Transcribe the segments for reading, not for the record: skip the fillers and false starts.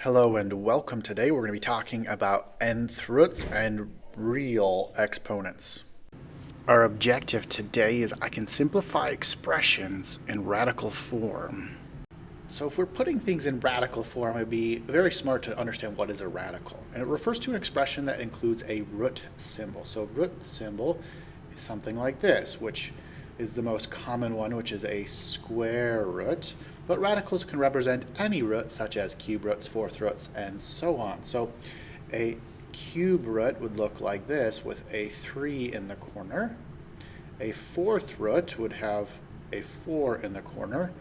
Hello and welcome. Today we're going to be talking about nth roots and real exponents. Our objective today is I can simplify expressions in radical form. So if we're putting things in radical form, it would be very smart to understand what is a radical. And it refers to an expression that includes a root symbol. So root symbol is something like this, which is the most common one, which is a square root. But radicals can represent any root, such as cube roots, fourth roots, and so on. So a cube root would look like this with a 3 in the corner. A fourth root would have a 4 in the corner.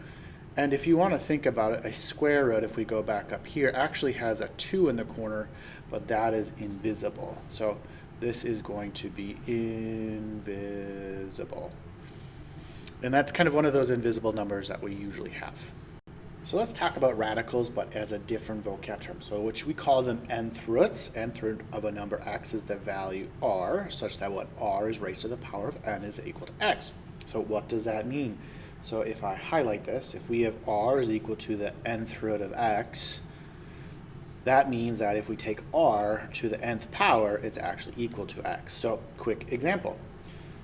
And if you want to think about it, a square root, if we go back up here, actually has a 2 in the corner, but that is invisible. So this is going to be invisible. And that's kind of one of those invisible numbers that we usually have. So let's talk about radicals, but as a different vocab term. So which we call them nth roots. Nth root of a number x is the value r, such that when r is raised to the power of n is equal to x. So what does that mean? So if I highlight this, if we have r is equal to the nth root of x, that means that if we take r to the nth power, it's actually equal to x. So quick example.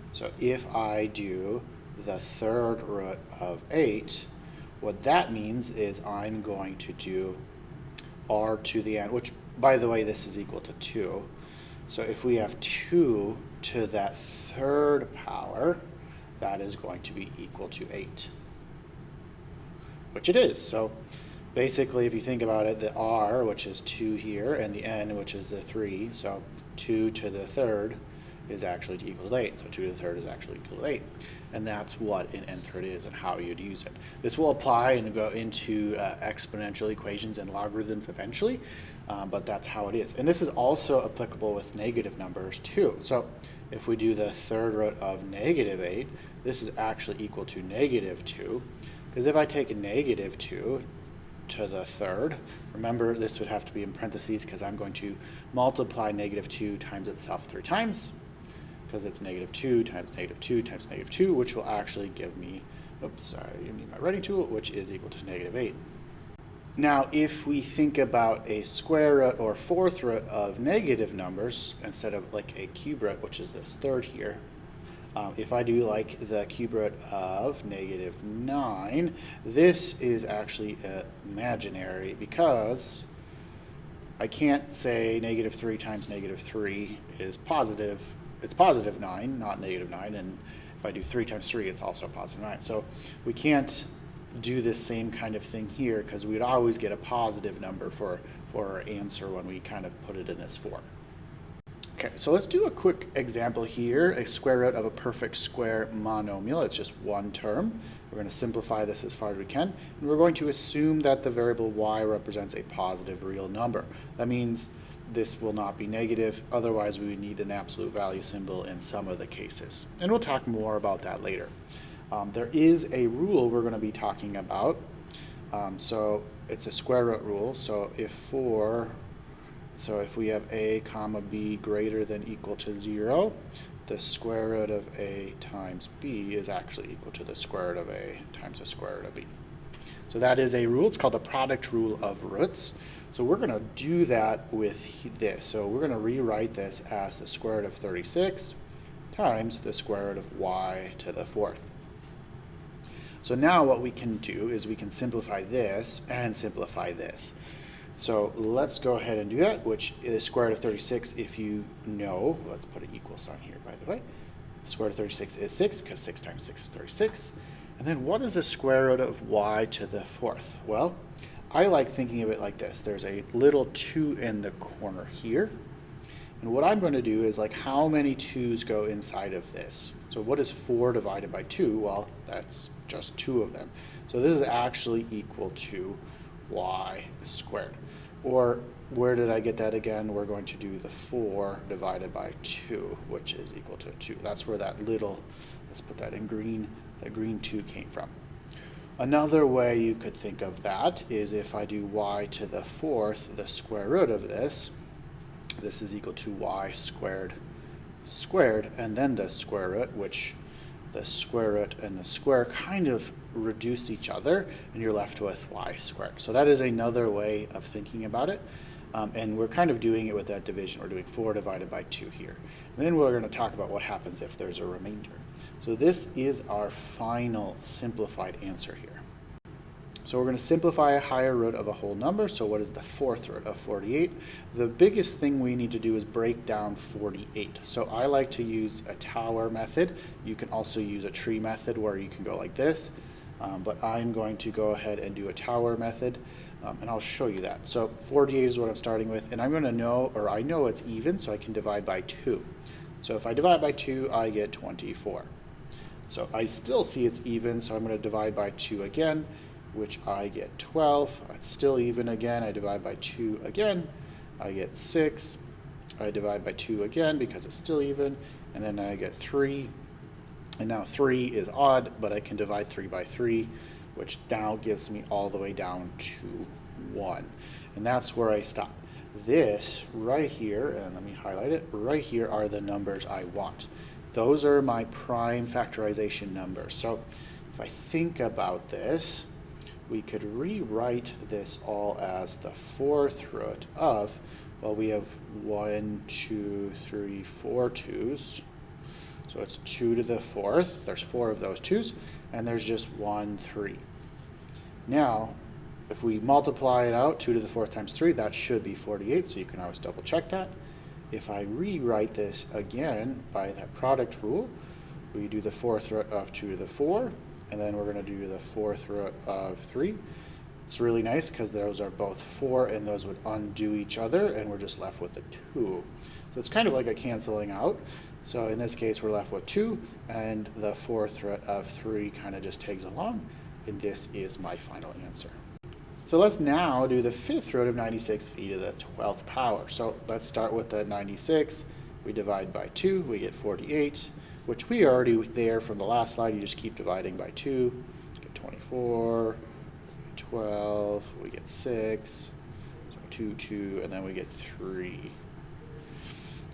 So if I do the third root of 8, what that means is I'm going to do r to the n, which, by the way, this is equal to 2. So if we have 2 to that third power, that is going to be equal to 8, which it is. So basically, if you think about it, the r, which is 2 here, and the n, which is the 3, so 2 to the third is actually equal to 8. So 2 to the third is actually equal to 8. And that's what an nth root is and how you'd use it. This will apply and go into exponential equations and logarithms eventually, but that's how it is. And this is also applicable with negative numbers too. So if we do the third root of negative 8, this is actually equal to negative 2. Because if I take a negative 2 to the third, remember this would have to be in parentheses because I'm going to multiply negative 2 times itself 3 times. Because it's negative 2 times negative 2 times negative 2, which will actually give me, oops, sorry, I need my writing tool, which is equal to negative 8. Now, if we think about a square root or fourth root of negative numbers, instead of like a cube root, which is this third here, if I do like the cube root of negative 9, this is actually imaginary because I can't say negative 3 times negative 3 is positive. It's positive 9, not negative 9, and if I do 3 times 3, it's also positive 9. So we can't do this same kind of thing here because we'd always get a positive number for our answer when we kind of put it in this form. Okay, so let's do a quick example here, a square root of a perfect square monomial. It's just one term. We're going to simplify this as far as we can, and we're going to assume that the variable y represents a positive real number. That means this will not be negative, otherwise we would need an absolute value symbol in some of the cases. And we'll talk more about that later. There is a rule we're going to be talking about. So it's a square root rule. So if we have a comma b greater than equal to 0, the square root of a times b is actually equal to the square root of a times the square root of b. So that is a rule. It's called the product rule of roots. So we're going to do that with this. So we're going to rewrite this as the square root of 36 times the square root of y to the fourth. So now what we can do is we can simplify this and simplify this. So let's go ahead and do that, which is square root of 36 if you know. Let's put an equal sign here, by the way. The square root of 36 is 6 because 6 times 6 is 36. And then what is the square root of y to the fourth? Well, I like thinking of it like this. There's a little 2 in the corner here. And what I'm going to do is like how many 2's go inside of this? So what is 4 divided by 2? Well, that's just 2 of them. So this is actually equal to y squared. Or where did I get that again? We're going to do the 4 divided by 2, which is equal to 2. That's where that little, let's put that in green, the green 2 came from. Another way you could think of that is if I do y to the fourth, the square root of this is equal to y squared, and then the square root, which the square root and the square kind of reduce each other, and you're left with y squared. So that is another way of thinking about it. And we're kind of doing it with that division. We're doing 4 divided by 2 here. And then we're going to talk about what happens if there's a remainder. So this is our final simplified answer here. So we're going to simplify a higher root of a whole number. So what is the fourth root of 48? The biggest thing we need to do is break down 48. So I like to use a tower method. You can also use a tree method where you can go like this. But I'm going to go ahead and do a tower method, and I'll show you that. So 48 is what I'm starting with, and I'm going to know, or I know it's even, so I can divide by 2. So if I divide by 2, I get 24. So I still see it's even, so I'm going to divide by 2 again, which I get 12. It's still even again. I divide by 2 again. I get 6. I divide by 2 again because it's still even, and then I get 3. And now 3 is odd, but I can divide 3 by 3, which now gives me all the way down to 1. And that's where I stop. This right here, and let me highlight it, right here are the numbers I want. Those are my prime factorization numbers. So if I think about this, we could rewrite this all as the fourth root of, well, we have 1, 2, 3, 4 2's. So it's 2 to the fourth. There's 4 of those 2's, and there's just 1, 3. Now, if we multiply it out, 2 to the fourth times 3, that should be 48, so you can always double check that. If I rewrite this again by that product rule, we do the fourth root of 2 to the 4, and then we're going to do the fourth root of 3. It's really nice because those are both 4, and those would undo each other, and we're just left with the 2. So it's kind of like a canceling out. So in this case, we're left with 2, and the fourth root of 3 kind of just tags along, and this is my final answer. So let's now do the fifth root of 96v to the 12th power. So let's start with the 96. We divide by 2, we get 48, which we are already there from the last slide. You just keep dividing by 2, get 24, 12, we get 6, so 2, 2, and then we get 3.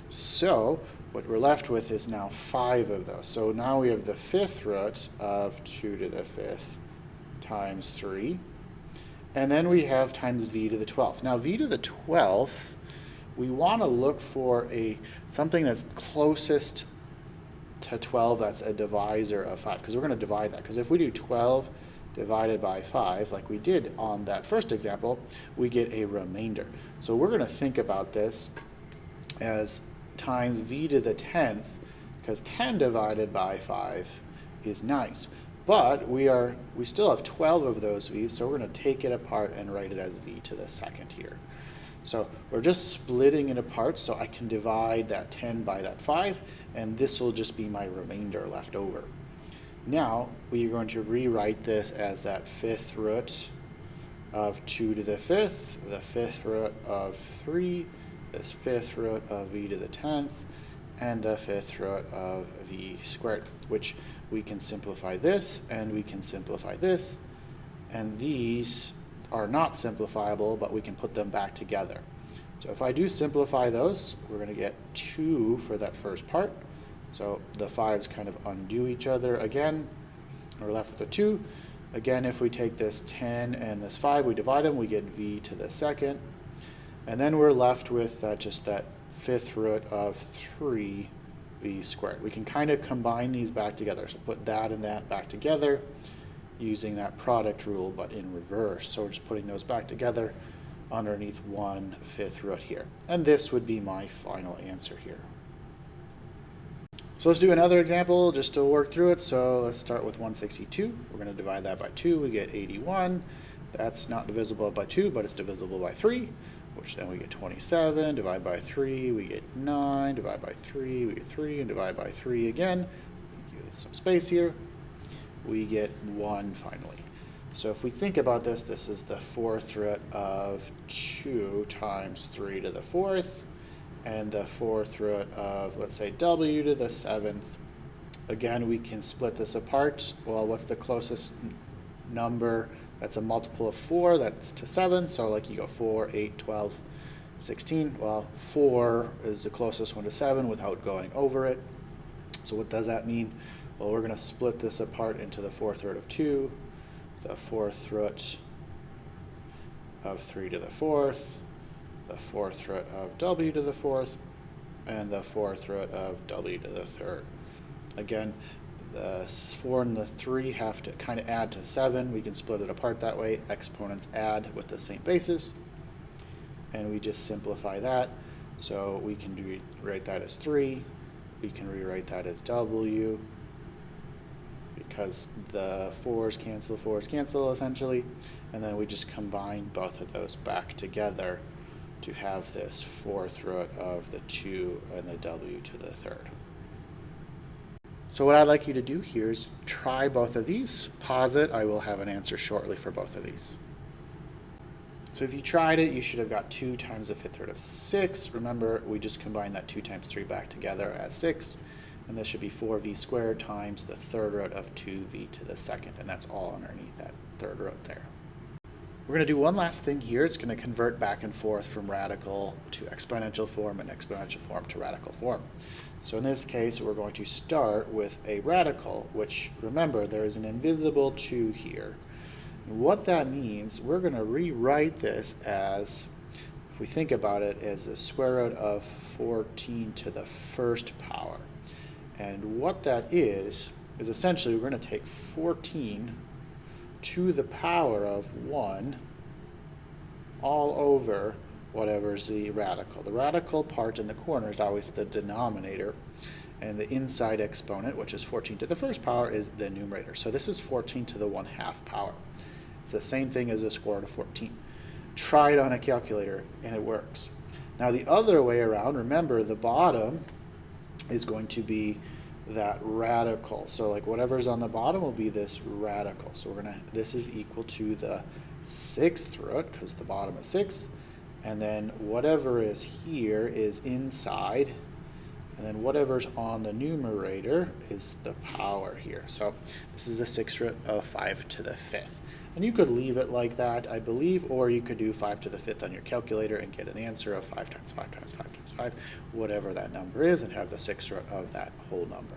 So what we're left with is now 5 of those. So now we have the fifth root of 2 to the 5th times 3. And then we have times v to the 12th. Now v to the 12th, we want to look for something that's closest to 12 that's a divisor of 5, because we're going to divide that. Because if we do 12 divided by 5, like we did on that first example, we get a remainder. So we're going to think about this as times v to the 10th, because 10 divided by 5 is nice. But we still have 12 of those v's, so we're going to take it apart and write it as v to the second here. So we're just splitting it apart, so I can divide that 10 by that 5, and this will just be my remainder left over. Now we are going to rewrite this as that fifth root of 2 to the 5th, the fifth root of 3, this fifth root of v to the 10th, and the fifth root of v squared, which we can simplify this, and we can simplify this, and these are not simplifiable, but we can put them back together. So if I do simplify those, we're going to get 2 for that first part. So the 5's kind of undo each other again. We're left with a 2. Again, if we take this 10 and this 5, we divide them, we get v to the second. And then we're left with just that fifth root of 3v squared. We can kind of combine these back together. So put that and that back together using that product rule, but in reverse. So we're just putting those back together underneath 1/5 root here. And this would be my final answer here. So let's do another example just to work through it. So let's start with 162. We're going to divide that by 2. We get 81. That's not divisible by 2, but it's divisible by 3, which then we get 27. Divide by 3, we get 9. Divide by 3, we get 3. And divide by 3 again. Give it some space here. We get 1 finally. So if we think about this, this is the fourth root of 2 times 3 to the 4th, and the fourth root of, let's say, w to the 7th. Again, we can split this apart. Well, what's the closest number that's a multiple of 4? That's to 7. So like you go 4, 8, 12, 16. Well, 4 is the closest one to 7 without going over it. So what does that mean? Well, we're going to split this apart into the fourth root of 2, the 4th root of 3 to the 4th, the 4th root of w to the 4th, and the 4th root of w to the 3rd. Again, the 4 and the 3 have to kind of add to 7. We can split it apart that way. Exponents add with the same basis. And we just simplify that. So we can rewrite that as 3. We can rewrite that as w, because the 4's cancel essentially. And then we just combine both of those back together to have this 4th root of the 2 and the w to the 3rd. So what I'd like you to do here is try both of these, pause it. I will have an answer shortly for both of these. So if you tried it, you should have got 2 times the 5th root of 6. Remember, we just combined that 2 times 3 back together as 6. And this should be 4v squared times the 3rd root of 2v to the 2nd. And that's all underneath that 3rd root there. We're going to do one last thing here. It's going to convert back and forth from radical to exponential form and exponential form to radical form. So in this case, we're going to start with a radical, which, remember, there is an invisible 2 here. And what that means, we're going to rewrite this as, if we think about it, as the square root of 14 to the 1st power. And what that is essentially we're going to take 14 to the power of 1 all over whatever's the radical. The radical part in the corner is always the denominator, and the inside exponent, which is 14 to the 1st power, is the numerator. So this is 14 to the 1/2 power. It's the same thing as the square root of 14. Try it on a calculator, and it works. Now the other way around, remember the bottom is going to be that radical. So like whatever's on the bottom will be this radical. So this is equal to the 6th root, because the bottom is 6. And then whatever is here is inside. And then whatever's on the numerator is the power here. So this is the 6th root of 5 to the 5th. And you could leave it like that, I believe, or you could do 5 to the 5th on your calculator and get an answer of 5 times 5 times 5 times 5, whatever that number is, and have the 6th root of that whole number.